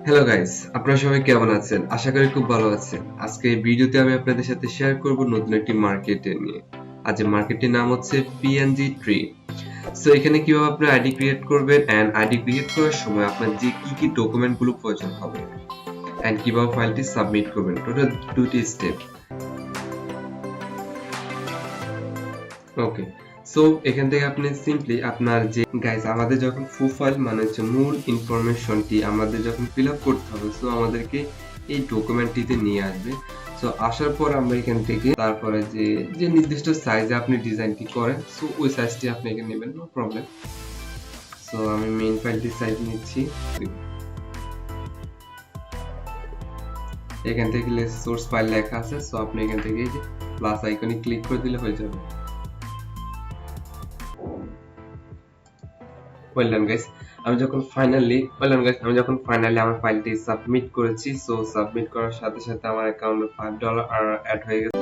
Hello guys, আপনারা সবাই কেমন আছেন? আশা করি খুব ভালো আছেন। আজকে এই ভিডিওতে আমি আপনাদের সাথে শেয়ার করব নতুন একটি মার্কেটের নিয়ে। আজ এই মার্কেটটির নাম হচ্ছে PNG ট্রি। সো এখানে কিভাবে আপনি আইডি ক্রিয়েট করবেন এন্ড আইডি ক্রিয়েট করার সময় আপনার যে কি ডকুমেন্ট গুলো প্রয়োজন হবে এন্ড কিভাবে ফাইলটি সাবমিট করবেন। টোটাল দুটি স্টেপ। ওকে, সো এখান থেকে আপনি সিম্পলি আপনার যে গাইস আমাদের যখন প্রোফাইল মানে হচ্ছে মূল ইনফরমেশনটি আমাদের যখন ফিল আপ করতে হবে, সো আমাদেরকে এই ডকুমেন্টটিতে নিয়ে আসবে। সো আসার পর আমরা এখান থেকে তারপরে যে যে নির্দিষ্ট সাইজে আপনি ডিজাইনটি করেন, সো ওই সাইজটি আপনি এখানে নেবেন, নো প্রবলেম। সো আমি মেইন ফাইলটির সাইজ নিচ্ছি। এখান থেকে সোর্স ফাইল লেখা আছে, সো আপনি এখান থেকে এই যে প্লাস আইকনে ক্লিক করে দিলে হয়ে যাবে। ওয়েলডান গাইস, আমি যখন ফাইনালি আমার ফাইলটি সাবমিট করেছি, সো সাবমিট করার সাথে সাথে আমার অ্যাকাউন্টে $5 আর অ্যাড হয়ে গেছে।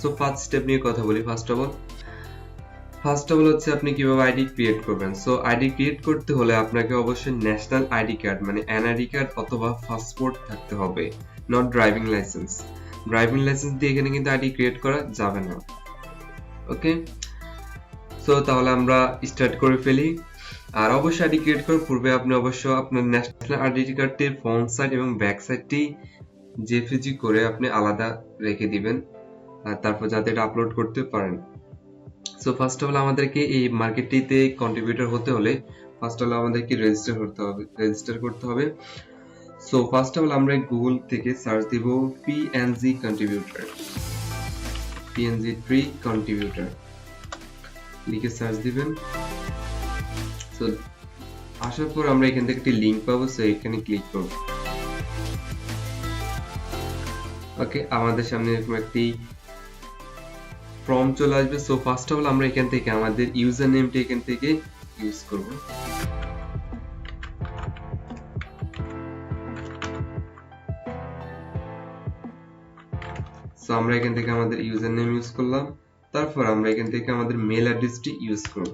সো ফার্স্ট স্টেপ নিয়ে কথা বলি। ফার্স্ট অফ অল হচ্ছে আপনি কিভাবে আইডি ক্রিয়েট করবেন। সো আইডি ক্রিয়েট করতে হলে আপনাকে অবশ্যই ন্যাশনাল আইডি কার্ড মানে এনআইডি কার্ড অথবা পাসপোর্ট থাকতে হবে, not driving licence. Driving licence দিয়ে এখানে কিন্তু আইডি ক্রিয়েট করা যাবে না। ওকে, সো তাহলে আমরা স্টার্ট করে ফেলি। আর অবশ্যই আইডি ক্রিয়েট করার পূর্বে আপনি অবশ্য আপনার ন্যাশনাল আইডেন্টি কার্ডটির ফ্রন্ট সাইড এবং ব্যাক সাইডটি জেপিজি করে আপনি আলাদা রেখে দিবেন, আর তারপর যাতে এটা আপলোড করতে পারেন। সো ফার্স্ট অফ অল আমাদেরকে এই মার্কেটটিতে কন্ট্রিবিউটর হতে হলে ফার্স্ট অফ অল আমাদেরকে রেজিস্টার করতে হবে। সো ফার্স্ট অফ অল আমরা গুগল থেকে সার্চ দিব PNG contributor, PNG tree contributor লিখে সার্চ দিবেন। সো আসার পর আমরা এখান থেকে একটি লিংক পাবো, সো এখানে ক্লিক করব। ওকে, আমাদের সামনে এরকম একটি ফর্ম চলে আসবে। সো ফার্স্ট অফ অল আমরা এখান থেকে আমাদের ইউজার নেমটি এখান থেকে ইউজ করব। সো আমরা এখান থেকে আমাদের ইউজার নেম ইউজ করলাম, তারপর আমরা এখান থেকে আমাদের মেল অ্যাড্রেসটি ইউজ করব।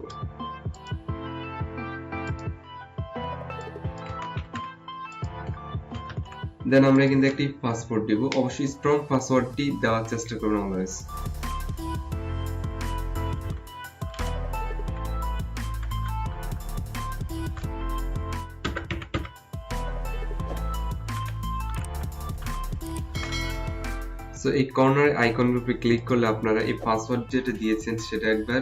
দেন আমরা এখান থেকে একটি পাসওয়ার্ড দেব, অবশ্যই স্ট্রং পাসওয়ার্ডটি দেওয়ার চেষ্টা করবেন অলওয়েজ। সো এই কর্নার আইকনের উপরে ক্লিক করলে আপনারা এই পাসওয়ার্ড যেটা দিয়েছেন সেটা একবার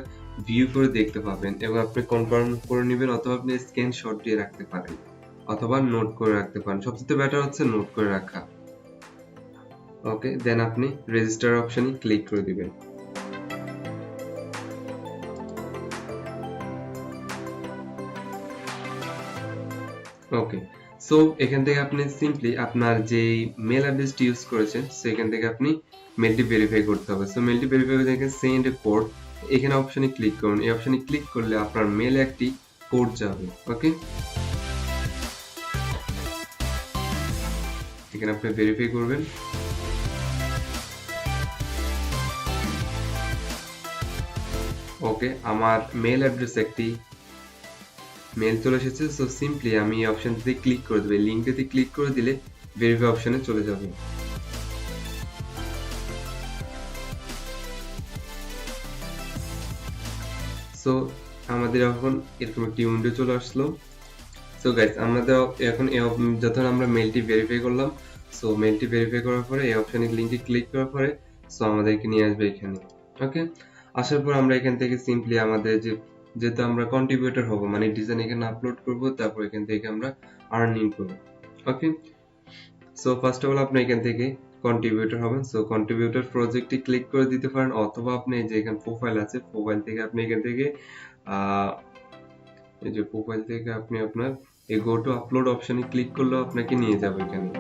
ভিউ করে দেখতে পাবেন এবং আপনি কনফার্ম করে নেবেন, অথবা আপনি স্ক্রিনশট দিয়ে রাখতে পারেন অথবা নোট করে রাখতে পারেন। সবচেয়ে বেটার হচ্ছে নোট করে রাখা। ওকে, দেন আপনি রেজিস্টার অপশনে ক্লিক করে দিবেন। ওকে, সো এখান থেকে আপনি সিম্পলি আপনার যে মেল অ্যাড্রেসটি ইউজ করেছেন সেখান থেকে আপনি মেলটি ভেরিফাই করতে হবে। সো মেলটি ভেরিফাই করে দেখেন সেন্ড এ কোড, এখানে অপশনে ক্লিক করুন। এই অপশনে ক্লিক করলে আপনার মেলে একটি কোড যাবে। ওকে, এখানে আপনি ভেরিফাই করবেন। ওকে, আমার মেল অ্যাড্রেস একটি মেল চলে এসেছে। সো সিম্পলি আমি এই অপশনটিতে ক্লিক করে দেব, লিংকটিতে ক্লিক করে দিলে ভেরিফাই অপশনে চলে যাবে। সো আমাদের এখন এরকম একটি উইন্ডো চলে আসলো। সো গাইস, আমাদের এখন যখন আমরা মেলটি ভেরিফাই করলাম, সো মেলটি ভেরিফাই করার পরে এই অপশনে লিংকে ক্লিক করার পরে সো আমাদেরকে নিয়ে আসবে এখানে। ওকে, আসার পর আমরা এখান থেকে সিম্পলি আমাদের যেহেতু আমরা কন্ট্রিবিউটর হব মানে ডিজাইন এখানে আপলোড করব, তারপর এখান থেকে আমরা আর্নিং করব। ওকে, সো ফার্স্ট অফ অল আপনি এখান থেকে কন্ট্রিবিউটর হবেন। সো কন্ট্রিবিউটর প্রজেক্টে ক্লিক করে দিতে পারেন, অথবা আপনি যে এখানে প্রোফাইল আছে প্রোফাইল থেকে আপনি এখান থেকে এই যে প্রোফাইল থেকে আপনি আপনার এই গো টু আপলোড অপশনে ক্লিক করলেও আপনাকে নিয়ে যাবে এখানে।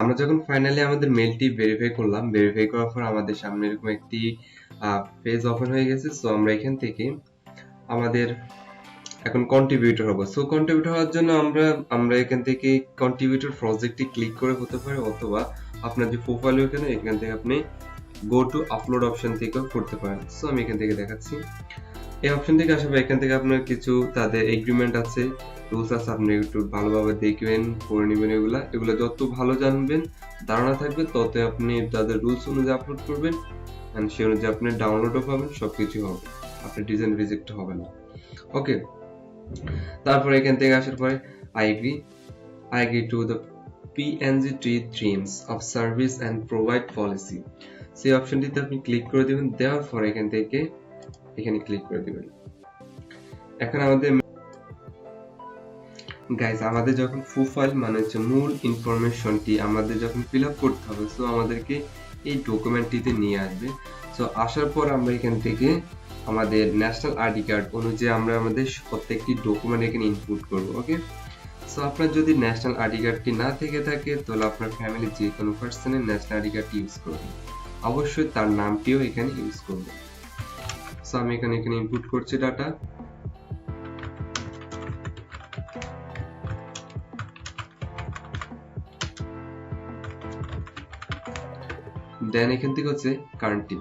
আমরা যখন ফাইনালি আমাদের মেলটি ভেরিফাই করলাম, ভেরিফাই করার পর আমাদের সামনে এরকম একটি পেজ ওপেন হয়ে গেছে। সো আমরা এখান থেকে আমাদের এখন কন্ট্রিবিউটর হবো। সো কন্ট্রিবিউটর হওয়ার জন্য আমরা এখান থেকে কন্ট্রিবিউটর প্রজেক্টে ক্লিক করে হতে পারে, অথবা আপনার যে প্রোফাইল এখান থেকে আপনি গো টু আপলোড অপশন থেকেও করতে পারেন। সো আমি এখান থেকে দেখাচ্ছি। এই অপশন থেকে আসার পর এখান থেকে আপনার কিছু তাদের এগ্রিমেন্ট আছে, রুলস আছে, আপনি একটু ভালোভাবে দেখবেন, পড়ে নেবেন। এগুলো যত ভালো জানবেন, ধারণা থাকবে, তত আপনি তাদের রুলস অনুযায়ী আপলোড করবেন, এন্ড সেই অনুযায়ী আপনি ডাউনলোডও পাবেন, সবকিছু হবে, আপনার ডিজাইন রিজেক্ট হবে না। ওকে, তারপরে এখান থেকে আসার পরে I agree to the PNG themes of service and provide policy, সেই অপশনটিতে আপনি ক্লিক করে দিবেন। দেওয়ার পর এখান থেকে এখানে ক্লিক করে দিবেন। এখন আমাদের যখন প্রোফাইল মানে হচ্ছে মূল ইনফরমেশনটি আমাদের যখন ফিল আপ করতে হবে, সো আমাদেরকে এই ডকুমেন্টটিতে নিয়ে আসবে। সো আসার পর আমরা এখান থেকে আমাদের ন্যাশনাল আইডি কার্ড অনুযায়ী আমরা আমাদের প্রত্যেকটি ডকুমেন্ট এখানে ইনপুট করব। ওকে, সো আপনার যদি ন্যাশনাল আইডি কার্ডটি না থেকে থাকে, তাহলে আপনার ফ্যামিলির যে কোনো পার্সনের ন্যাশনাল আইডি কার্ডটি ইউজ করবেন, অবশ্যই তার নামটিও এখানে ইউজ করবেন। সো আমি এখানে ইনপুট করছি ডাটা। দেন এখান থেকে হচ্ছে কান্ট্রি,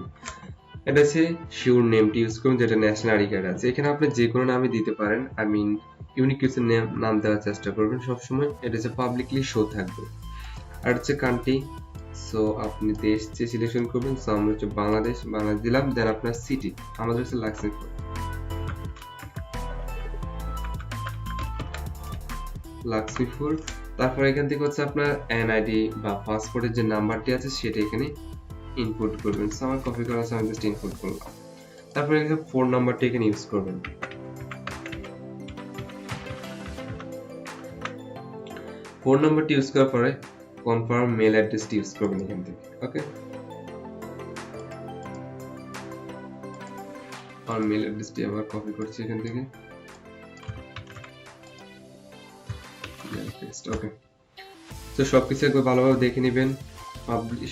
এটা হচ্ছে শিওর নেমটি ইউজ করুন যেটা ন্যাশনাল আইডি কার্ড আছে। এখানে আপনি যে কোনো নামই দিতে পারেন, ইউনিক কিছু নাম দেওয়ার চেষ্টা করবেন সবসময়, এটা হচ্ছে পাবলিকলি শো থাকবে। আর হচ্ছে কান্ট্রি, সো আপনি দেশ যে সিলেকশন করবেন, সো আমরা হচ্ছে বাংলাদেশ দিলাম। দেন আপনার সিটি, আমাদের হচ্ছে লাক্সমিপুর। তারপর এখান থেকে হচ্ছে আপনার এনআইডি বা পাসপোর্টের যে নাম্বারটি আছে সেটা এখানে ইনপুট করবেন। সো আমার কপি করা আছে, আমি জাস্ট ইনপুট করলাম। তারপর এখানে ফোন নাম্বারটি এখানে ইউজ করবেন। ফোন নাম্বারটি ইউজ করার পরে কনফার্ম মেল অ্যাড্রেসটি ইউজ করবেন এখান থেকে। ওকে, আর মেল অ্যাড্রেসটি আবার কপি করছি এখান থেকে। ওকে, তো সবকিছু একবার ভালোভাবে দেখে নেবেন।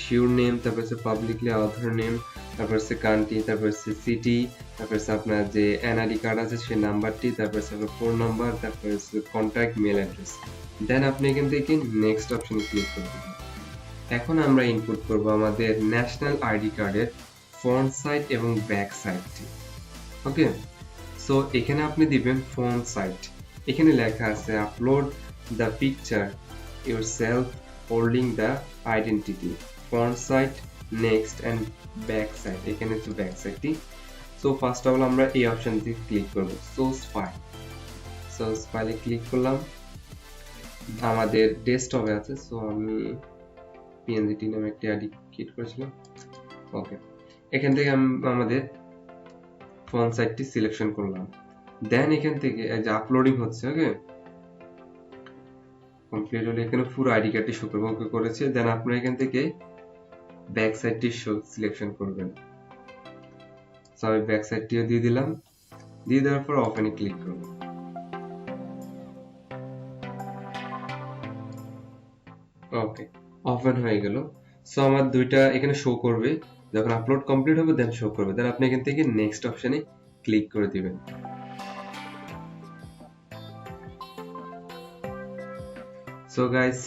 শিওর নেম, তারপর হচ্ছে পাবলিকলি আধার নেম, তারপর হচ্ছে কান্ট্রি, তারপর হচ্ছে সিটি, তারপর হচ্ছে আপনার যে এনআইডি কার্ড আছে সেই নাম্বারটি, তারপর হচ্ছে আপনার ফোন নাম্বার, তারপর হচ্ছে কন্ট্যাক্ট মেল অ্যাড্রেস। দেন আপনি এখান থেকে নেক্সট অপশনে ক্লিক করবেন। এখন আমরা ইনপুট করব আমাদের ন্যাশনাল আইডি কার্ডের ফ্রন্ট সাইড এবং ব্যাক সাইডটি। ওকে, সো এখানে আপনি দিবেন ফ্রন্ট সাইড। এখানে লেখা আছে upload the picture yourself holding the identity, front side, next and back side, এখানে হচ্ছে ব্যাক সাইডটি। সো ফার্স্ট অফ অল আমরা এই অপশনটি ক্লিক করব, সোর্স ফাইলে ক্লিক করলাম। আমাদের ডেস্কটপে আছে, সো আমি PNG নামে একটা আইডি ক্রিয়েট করেছিলাম। ওকে, এখান থেকে আমাদের ফ্রন্ট সাইডটি সিলেকশন করলাম। দেন এখান থেকে এই যে আপলোডিং হচ্ছে, ওকে কমপ্লিট হলে এখানে পুরো আইডি কার্ডটি শো করবে। ওকে করেছে। দেন আপনারা এখান থেকে ব্যাক সাইডটি সিলেকশন করবেন। সো আমি ব্যাক সাইডটিও দিয়ে দিলাম। দিয়ে দেওয়ার পর ওপেনে ক্লিক করব। ওকে, ওপেন হয়ে গেল। সো আমার দুইটা এখানে শো করবে, যখন আপলোড কমপ্লিট হবে দেন শো করবে। দেন আপনি এখান থেকে নেক্সট অপশনে ক্লিক করে দিবেন। So guys,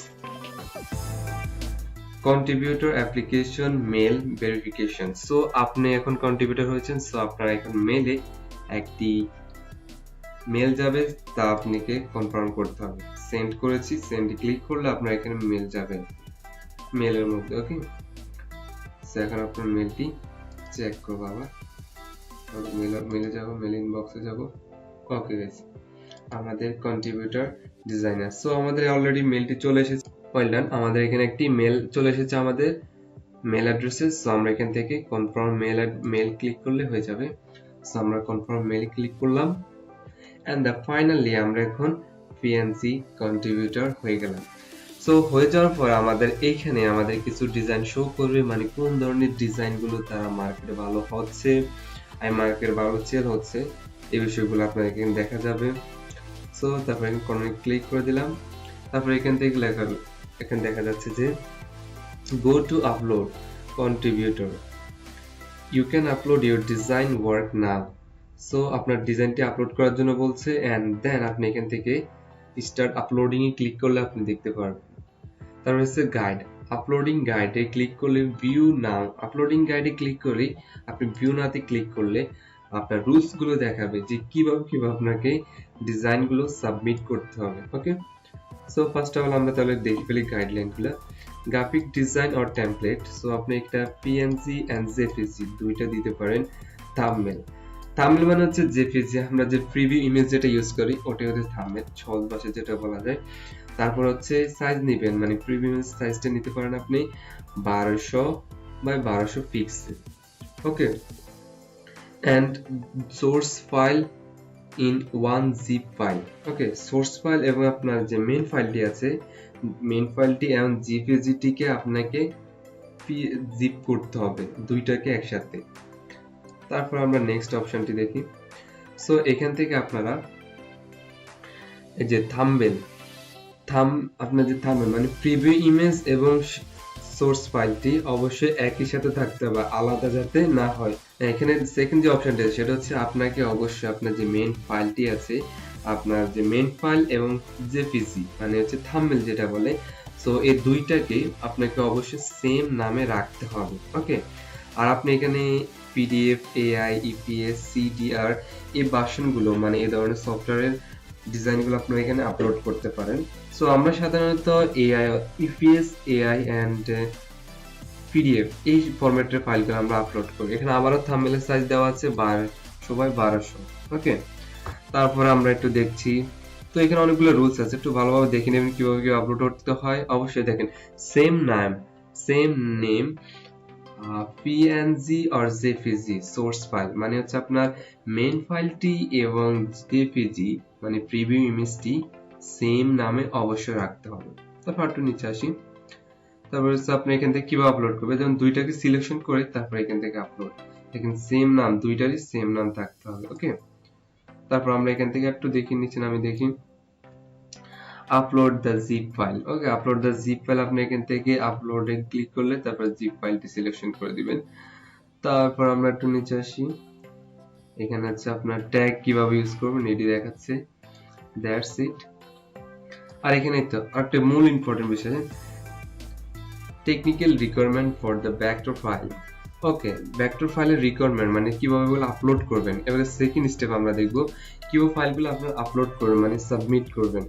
contributor application mail verification. So আপনি এখন কন্ট্রিবিউটর হয়েছেন, সো আপনার এখন মেলে একটি মেল যাবে, তা আপনাকে কনফার্ম করতে হবে। সেন্ড করেছি, সেন্ডে ক্লিক করলে আপনার এখানে মেল যাবে মেলের মধ্যে। ওকে, সো এখন আপনার মেলটি চেক করবো। আবার মেলে যাব, মেল ইনবক্সে যাব। ওকে গাইস, আমাদের কন্ট্রিবিউটর ডিজাইনার। সো আমাদের অলরেডি মেলটি চলে এসেছে। ওয়েল ডান, আমাদের এখানে একটি মেল চলে এসেছে আমাদের মেল অ্যাড্রেসে। সো আমরা এখান থেকে কনফার্ম মেল ক্লিক করলে হয়ে যাবে। সো আমরা কনফার্ম মেল ক্লিক করলাম, এন্ড ফাইনালি আমরা এখন PNG কন্ট্রিবিউটর হয়ে গেলাম। সো হয়ে যাওয়ার পর আমাদের এইখানে আমাদের কিছু ডিজাইন শো করবে, মানে কোন ধরনের ডিজাইন গুলো তারা মার্কেটে ভালো হচ্ছে, মার্কেটে ভালো সেল হচ্ছে, এই বিষয়গুলো আপনাদের এখানে দেখা যাবে। সো তারপর এখানে ক্লিক করে দিলাম। তারপর এখান থেকে এখানে দেখা যাচ্ছে যে go to upload contributor, you can upload your design work now, so আপনার ডিজাইনটি আপলোড করার জন্য বলছে, এন্ড দেন আপনি এখান থেকে স্টার্ট আপলোডিং এ ক্লিক করলে আপনি দেখতে পারবেন। তারপর হচ্ছে গাইড, আপলোডিং গাইডে ক্লিক করলে ভিউ নাও, আপলোডিং গাইডে ক্লিক করে আপনি ভিউ নাতে ক্লিক করলে আপনার রুলস গুলো দেখাবে যে কিভাবে আপনাকে ডিজাইন গুলো সাবমিট করতে হবে। ওকে, সো ফার্স্ট অফ অল আমরা তাহলে দেখে ফেলি গাইডলাইন গুলো। Graphic design or template, so আপনি একটা পিএনজি এন্ড জেপিজি দুইটা দিতে পারেন। থাম্বনেল, থাম্বনেল মানে হচ্ছে জেপিজি, আমরা যে প্রিভিউ ইমেজ যেটা ইউজ করি ওটাই হচ্ছে থাম্বনেল, সহজ ভাষায় যেটা বলা যায়। তারপর হচ্ছে সাইজ নেবেন, মানে প্রিভিউ ইমেজ সাইজটা নিতে পারেন আপনি 1200 by 1200 pixel. Okay, and source file in one zip file. Okay, source file এবং আপনার যে মেইন ফাইলটি আছে, মেইন ফাইলটি এবং জিপিজিটিকে আপনাকে জিপ করতে হবে, দুইটাকে একসাথে। তারপর আমরা নেক্সট অপশনটি দেখি। সো এখান থেকে আপনারা এই যে থাম্বনেল, আপনার যে থাম্বনেল মানে প্রিভিউ ইমেজ এবং সোর্স ফাইলটি অবশ্যই একই সাথে থাকতে হবে, আলাদা যাতে না হয়। এখানে সেকেন্ড যে অপশনটি আছে সেটা হচ্ছে আপনাকে অবশ্যই আপনার যে মেইন ফাইলটি আছে, আপনার যে মেইন ফাইল এবং জেপিজি মানে হচ্ছে থাম্বনেল যেটা বলে, সো এই দুইটাকে আপনাকে অবশ্যই সেম নামে রাখতে হবে। ওকে, আর আপনি এখানে পিডিএফ, এআই, ইপিএস, সিডিআর এই ভার্সনগুলো মানে এই ধরনের সফটওয়্যারের ডিজাইনগুলো আপনি এখানে আপলোড করতে পারেন। সো আমরা সাধারণত AI, EPS, AI and PDF এই ফরম্যাটের ফাইলগুলো আমরা আপলোড করি। এখানে আবারও থাম্বনেলের সাইজ দেওয়া আছে 1200। ওকে, তারপর আমরা একটু দেখছি। তো এখানে অনেকগুলো রুলস আছে, একটু ভালোভাবে দেখে নেবেন কিভাবে আপলোড করতে হয়। অবশ্যই দেখেন সেম নেম পিএনজি আর জেপিজি সোর্স ফাইল, মানে হচ্ছে আপনার মেইন ফাইলটি এবং জেপিজি মানে প্রিভিউ ইমেজটি সেম নামে অবশ্যই রাখতে হবে। তারপর একটু নিচে আসি। তারপর হচ্ছে আপনি এখান থেকে কিভাবে আপলোড করবেন, যেমন দুইটাকে সিলেকশন করে তারপর এখান থেকে আপলোড, এখানে সেম নাম, দুইটারই সেম নাম থাকতে হবে। ওকে, তারপর আমরা এখান থেকে একটু দেখি, নিচে আমি দেখি upload the zip file. Okay, upload the zip file, আপনি এখান থেকে আপলোডে ক্লিক করলে তারপর জিপ ফাইলটি সিলেকশন করে দিবেন। তারপর আমরা একটু নিচে আসি, এখানে হচ্ছে আপনার ট্যাগ কিভাবে ইউজ করবেন এটি দেখাচ্ছে, দ্যাটস ইট। আর এখানে তো একটা মূল ইম্পর্টেন্ট বিষয়, technical requirement for the vector file. Okay, vector ফাইলের রিকোয়ারমেন্ট মানে কিভাবে এগুলো আপলোড করবেন। এবারে সেকেন্ড স্টেপ আমরা দেখব কিভাবে ফাইলগুলো আপনারা আপলোড করবেন মানে সাবমিট করবেন।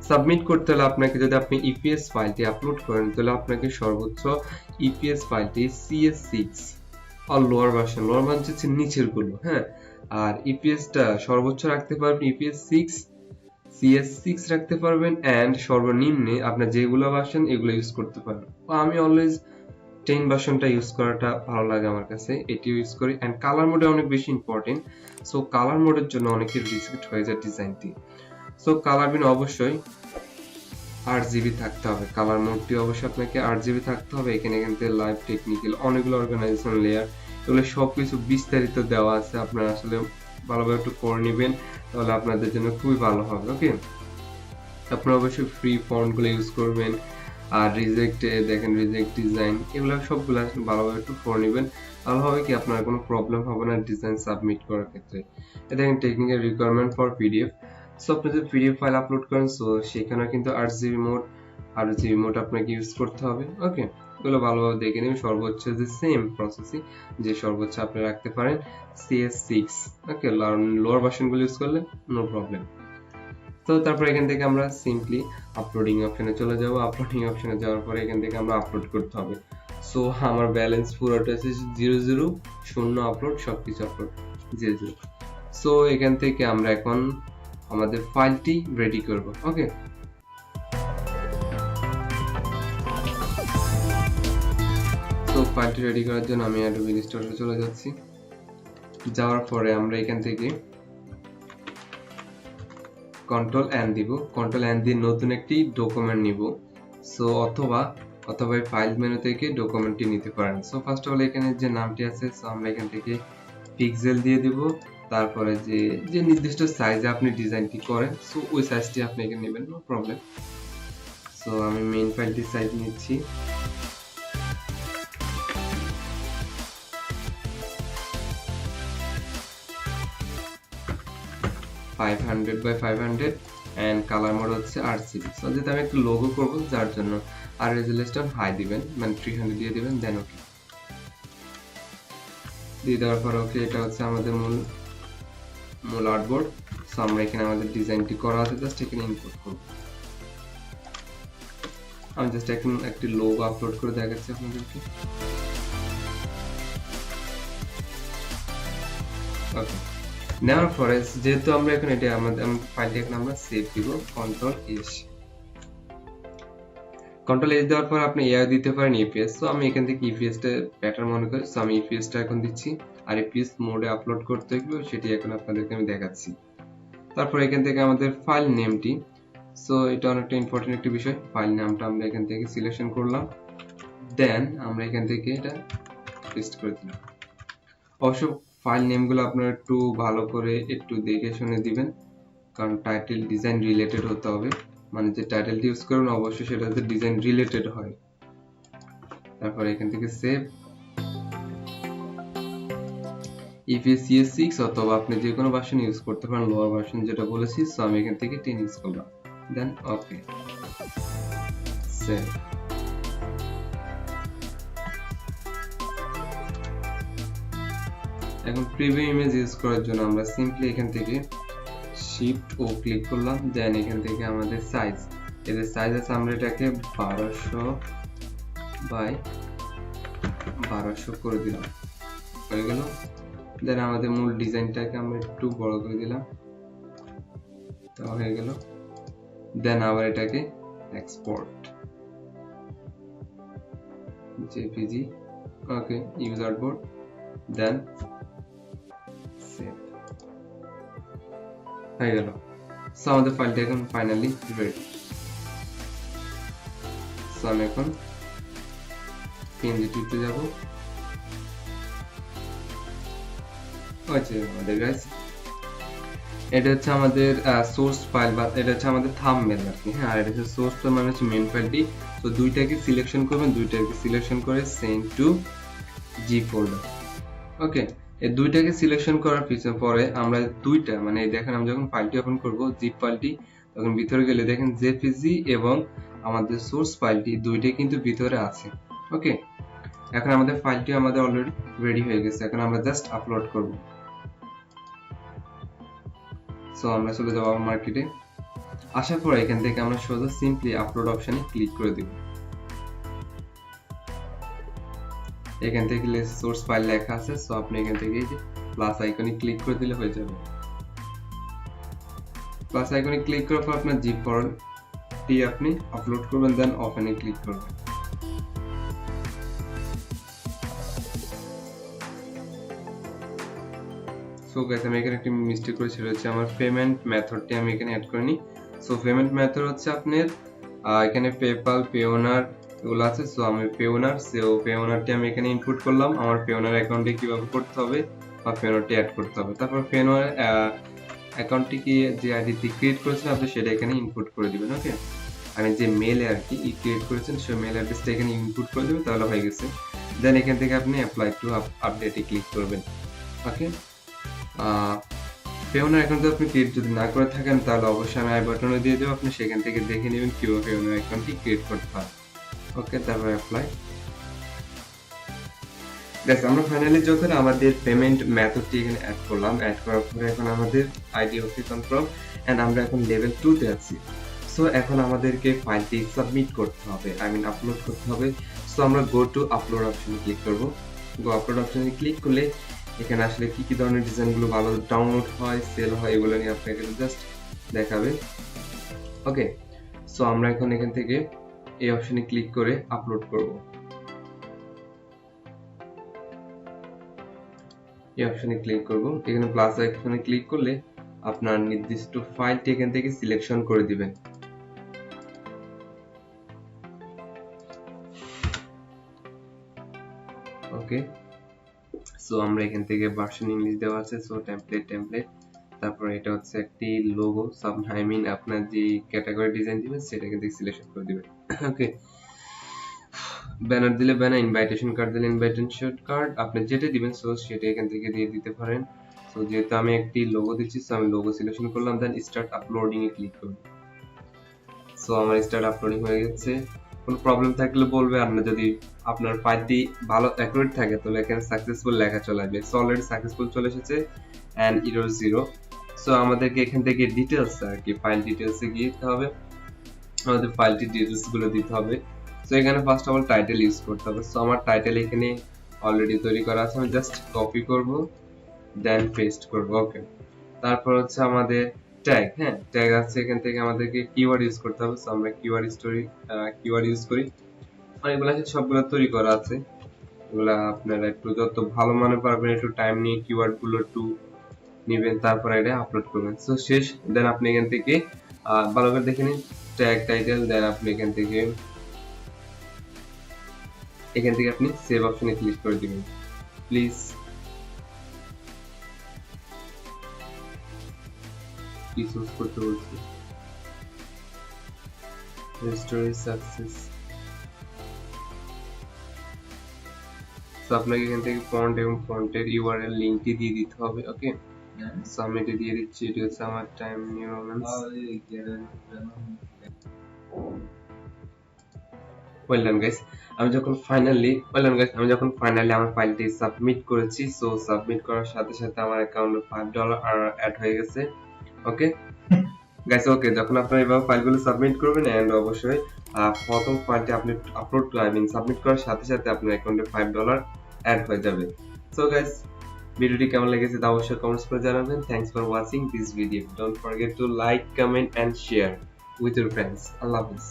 সাবমিট করতে হলে আপনাকে, যদি আপনি ইপিএস ফাইলটি আপলোড করেন তাহলে আপনাকে সর্বোচ্চ ইপিএস ফাইলটি CS6 আর লোয়ার ভার্সন হচ্ছে নিচের গুলো, হ্যাঁ, আর ইপিএসটা সর্বোচ্চ রাখতে পারবেন ইপিএস6, CS6 রাখতে পারবেন, এন্ড সর্বনিম্নে আপনার যেগুলো ভার্সন এগুলো ইউজ করতে পারবেন। আমি অলওয়েজ 10 ভার্সনটা ইউজ করাটা ভালো লাগে আমার কাছে, এটিও ইউজ করি। এন্ড কালার মোডে অনেক বেশি ইম্পর্টেন্ট, সো কালার মোডের জন্য অনেকের রিজেক্ট হয়ে যায় ডিজাইনটি। সো কালার বিন অবশ্যই 8GB থাকতে হবে, কালার মোডটি অবশ্যই আপনাকে 8GB থাকতে হবে। এখানে কিন্তু লাইভ, টেকনিক্যাল, অনেকগুলো অর্গানাইজেশন লেয়ার, এগুলো সবকিছু বিস্তারিত দেওয়া আছে, আপনারা আসলে ভালোভাবে একটু করে নেবেন, তাহলে আপনাদের জন্য খুবই ভালো হবে। ওকে, আপনারা অবশ্যই ফ্রি ফন্টগুলো ইউজ করবেন। আর রিজেক্ট, দেখেন রিজেক্ট ডিজাইন, এগুলো সবগুলো আসলে ভালোভাবে একটু করে নেবেন, তাহলে হবে কি আপনার কোনো প্রবলেম হবে না ডিজাইন সাবমিট করার ক্ষেত্রে। দেখেন technical requirement for PDF, so আপনি যদি পিডিএফ ফাইল আপলোড করেন সো সেখানে কিন্তু 8GB মোড আপনাকে ইউজ করতে হবে। ওকে, এগুলো ভালোভাবে দেখে নেবেন। সর্বোচ্চ যে সেম প্রসেসিং, যে সর্বোচ্চ আপনি রাখতে পারেন CS6। ওকে, লোয়ার ভার্সনগুলো ইউজ করলে নো প্রবলেম। তো তারপর এখান থেকে আমরা সিম্পলি আপলোডিং অপশনে চলে যাব। আপলোডিং অপশনে যাওয়ার পরে এখান থেকে আমরা আপলোড করতে হবে। সো আমার ব্যালেন্স পুরোটা আছে 00, শূন্য আপলোড, সবকিছু আপলোড 00। সো এখান থেকে আমরা এখন আমাদের ফাইলটি রেডি করব। ওকে, তো ফাইলটি রেডি করার জন্য আমি অ্যাডোবি ইলাস্ট্রেটরে চলে যাচ্ছি। যাওয়ার পরে আমরা এখান থেকে কন্ট্রোল এন দিব, কন্ট্রোল এন দিয়ে নতুন একটি ডকুমেন্ট নিব। সো অথবা এই ফাইল মেনু থেকে ডকুমেন্টটি নিতে পারেন। সো ফার্স্ট অফ অল এখানে যে নামটি আছে, সো আমরা এখান থেকে পিক্সেল দিয়ে দিব। তারপরে যে নির্দিষ্ট সাইজে আপনি ডিজাইনটি করেন সো ওই সাইজটি আপনি এখানে নেবেন, নো প্রবলেম। সো আমি মেইন ফাইলটির সাইজ নিচ্ছি। 500x500 এন্ড কালার মোড হচ্ছে RGB। সো যেটা আমি একটু লোগো করব, যার জন্য আর রেজুলেশন হাই দিবেন, মানে 300 দিয়ে দিবেন, দেন ওকে দিয়ে দেওয়ার পর ওকে, এটা হচ্ছে আমাদের মূল আর্টবোর্ড। সো আমরা এখানে আমাদের ডিজাইনটি করা আছে, জাস্ট এখানে ইনপুট করব। আমি জাস্ট এখন একটি লোগো আপলোড করে দেখাচ্ছি আপনাদেরকে। ওকে, নেওয়ার পরে যেহেতু আমরা এখন এটা আমাদের ফাইলটি এখন আমরা সেভ দিব, কন্ট্রোল এস দেওয়ার পর আপনি এআই দিতে পারেন ইপিএস। সো আমি এখান থেকে ইপিএস টা প্যাটার্ন মনে করি, সো আমি ইপিএস টা এখন দিচ্ছি, আর ইপিএস মোডে আপলোড করতে হবে সেটি এখন আপনাদেরকে আমি দেখাচ্ছি। তারপর এখান থেকে আমাদের ফাইল নেমটি, সো এটা অনেকটা ইম্পর্টেন্ট একটি বিষয়, ফাইল নামটা আমরা এখান থেকে সিলেকশন করলাম, দেন আমরা এখান থেকে এটা পেস্ট করে দিলাম। অবশ্য ফাইল নেমগুলো আপনারা একটু ভালো করে একটু দেখে শুনে দিবেন, কারণ টাইটেল ডিজাইন রিলেটেড হতে হবে, মানে যে টাইটেলটি ইউজ করুন অবশ্যই সেটা হচ্ছে ডিজাইন রিলেটেড হয়। তারপর এখান থেকে সেভ, EPS CS6 অথবা আপনি যে কোনো ভার্সন ইউজ করতে পারেন, লোয়ার ভার্সন যেটা বলেছি। সো আমি এখান থেকে 10 ইউজ করলাম, দেন ওকে সেভ। এখন প্রিভিউ ইমেজ ইউজ করার জন্য আমরা সিম্পলি এখান থেকে শিফট ও ক্লিক করলাম, দেন এখান থেকে আমাদের সাইজ, এদের সাইজ আছে, আমরা এটাকে 1200 বাই 1200 করে দিলাম, হয়ে গেল। দেন আমাদের মূল ডিজাইনটাকে আমরা একটু বড় করে দিলাম, তো হয়ে গেল। দেন আবার এটাকে এক্সপোর্ট জেপিজি, ওকে, ইউজ আর্টবোর্ড, দেন সেভ, হয়ে গেল। সো আমাদের ফাইলটা এখন ফাইনালি রেডি। সো আমি এখন PNG তে যাব। আচ্ছা আমাদের গাইস, এটা হচ্ছে আমাদের সোর্স ফাইল, বা এটা হচ্ছে আমাদের থাম্বনেল আর কি, হ্যাঁ। আর এটা হচ্ছে সোর্স ফাইল, মানে হচ্ছে মেইন ফাইলটি। তো দুইটাকে সিলেকশন করবেন, দুইটাকে সিলেকশন করে সেন্ড টু জি ফোল্ডার। ওকে, এই দুইটাকে সিলেকশন করার পিছনে পরে আমরা দুইটা, মানে দেখেন আমি যখন ফাইলটি ওপেন করব জিপ ফাইলটি, তখন ভিতরে গেলে দেখেন জেপিজি এবং আমাদের সোর্স ফাইলটি দুইটাই কিন্তু ভিতরে আছে। ওকে, এখন আমাদের ফাইলটি আমাদের অলরেডি রেডি হয়ে গেছে, এখন আমরা জাস্ট আপলোড করব। সো আমরা চলে যাব মার্কেটে, আসার পর এখান থেকে আমরা সোজা সিম্পলি আপলোড অপশনে ক্লিক করে দেব। এখান থেকে সোর্স ফাইল লেখা আছে, সো আপনি এখান থেকে এই যে প্লাস আইকনে ক্লিক করে দিলে হয়ে যাবে। প্লাস আইকনে ক্লিক করার পর আপনার জিপ ফাইলটি আপনি আপলোড করবেন, দেন ওপেনে ক্লিক করবেন। সো গাইস, আমি এখানে একটি মিস্টেক করেছি, সেটা হচ্ছে আমার পেমেন্ট মেথডটি আমি এখানে অ্যাড করিনি। সো পেমেন্ট মেথড হচ্ছে আপনার এখানে পেপাল, পেওনার এগুলো আছে। সো আমি পেওনার, সো পেওনারটি আমি এখানে ইনপুট করলাম, আমার পেওনার অ্যাকাউন্টে কিভাবে করতে হবে বা পেওনারটি অ্যাড করতে হবে। তারপর পেওনার অ্যাকাউন্টটি কি যে আইডিতে ক্রিয়েট করেছেন আপনি সেটা এখানে ইনপুট করে দিবেন। ওকে, আমি যে মেলে আর কি ক্রিয়েট করেছেন সেই মেল অ্যাড্রেসটা এখানে ইনপুট করে দিবেন, তাহলে হয়ে গেছে। দেন এখান থেকে আপনি অ্যাপ্লাই টু আপডেটে ক্লিক করবেন। ওকে, পেওনার অ্যাকাউন্ট আপনি ক্রিয়েট যদি না করে থাকেন তাহলে অবশ্যই আমি আই বাটনে দিয়ে দেবো, আপনি সেখান থেকে দেখে নেবেন কিভাবে পেওনার অ্যাকাউন্টটি ক্রিয়েট করতে হয়। ওকে, তারপর অ্যাপ্লাই। গাইস, আমরা ফাইনালি যখন আমাদের পেমেন্ট মেথডটি এখানে অ্যাড করলাম, অ্যাড করার পরে এখন আমাদের আইডি ওকে কনফার্ম, এন্ড আমরা এখন লেভেল 2 তে আছি। সো এখন আমাদেরকে ফাইলটি সাবমিট করতে হবে, আই মিন আপলোড করতে হবে। সো আমরা গো টু আপলোড অপশনে ক্লিক করব। গো আপলোড অপশনে ক্লিক করলে এখানে আসলে কি কি ধরনের ডিজাইনগুলো ভালো ডাউনলোড হয়, সেল হয়, এগুলো নিয়ে আপনাকে জাস্ট দেখাবে। ওকে, সো আমরা এখন এখান থেকে এই অপশনে ক্লিক করে আপলোড করব। এই অপশনে ক্লিক করব, এখানে প্লাস আইকনে ক্লিক করলে আপনার নির্দিষ্ট ফাইলটি এখান থেকে সিলেকশন করে দিবেন। ওকে, সো আমরা এখান থেকে ভার্সন ইংলিশ দেওয়া আছে, সো টেমপ্লেট, তারপর এটা হচ্ছে একটি লোগো, আই মিন আপনার যে ক্যাটাগরি ডিজাইন দিবেন সেটা এখান থেকে সিলেকশন করে দিবেন। ওকে, ব্যানার দিলে ব্যানার, ইনভাইটেশন কার্ড দিলে ইনভাইটেশন কার্ড, আপনি যেটা দিবেন সো সেটা এখান থেকে দিয়ে দিতে পারেন। সো যেহেতু আমি একটি লোগো দিচ্ছি, সো আমি লোগো সিলেকশন করলাম, দেন স্টার্ট আপলোডিং এ ক্লিক করব। সো আমার স্টার্ট আপলোডিং হয়ে গেছে। কোনো প্রবলেম থাকলে বলবে, আর না যদি আপনার ফাইলটি ভালো অ্যাকুরেট থাকে তাহলে এখানে সাকসেসফুল লেখা চলে আসবে। সো অলরেডি সাকসেসফুল চলে এসেছে এন্ড এরর 0। সো আমাদেরকে এখান থেকে ডিটেইলস আর কি ফাইল ডিটেইলসে গিয়ে দিতে হবে, আমাদের ফাইলটির ডিটেইলস গুলো দিতে হবে। সো এখানে first of all title use করতে হবে। সো আমার টাইটেল এখানে অলরেডি তৈরি করা আছে, আমি জাস্ট কপি করব দেন পেস্ট করব। ওকে, তারপর হচ্ছে আমাদের ট্যাগ, হ্যাঁ ট্যাগ আছে, এখান থেকে আমাদেরকে কিওয়ার্ড ইউজ করতে হবে। সো আমরা কিওয়ার্ড ইউজ করি, আর এগুলা সবগুলো তৈরি করা আছে। এগুলা আপনারা একটু যত ভালো মনে পারবেন একটু টাইম নিয়ে কিওয়ার্ড গুলো একটু নেবেন, তারপর এটা আপলোড করবেন। সো শেষ, দেন আপনি এখান থেকে ভালো করে দেখে নিন ট্যাগ টাইটেল, দেন আপনি এখান থেকে আপনি সেভ অপশনে ক্লিক করে দিবেন প্লিজ। কি চুজ করতে বলছি, রেস্টোর সাকসেস। সো আপনাকে এখান থেকে ফন্ট এবং ফন্টের ইউআরএল লিংকটি দিয়ে দিতে হবে। ওকে, সো আমি এটা দিয়ে দিচ্ছি, এটা হচ্ছে আমার time new moments. Well guys, আমি যখন ফাইনালি আমার ফাইলটি সাবমিট করেছি। সো সাবমিট করার সাথে সাথে আমার অ্যাকাউন্টে $5 অ্যাড হয়ে গেছে। ওকে গাইস, ওকে যখন আপনারা এভাবে ফাইলগুলো সাবমিট করবেন এন্ড অবশ্যই প্রথম ফাইলটি আপনি সাবমিট করার সাথে সাথে আপনার অ্যাকাউন্টে $5 অ্যাড হয়ে যাবে। সো গাইস, ভিডিওটি কেমন লেগেছে তা অবশ্যই কমেন্টস করে জানাবেন। Thanks for watching this video. Don't forget to like, comment and share with your friends. আল্লাহ হাফেজ।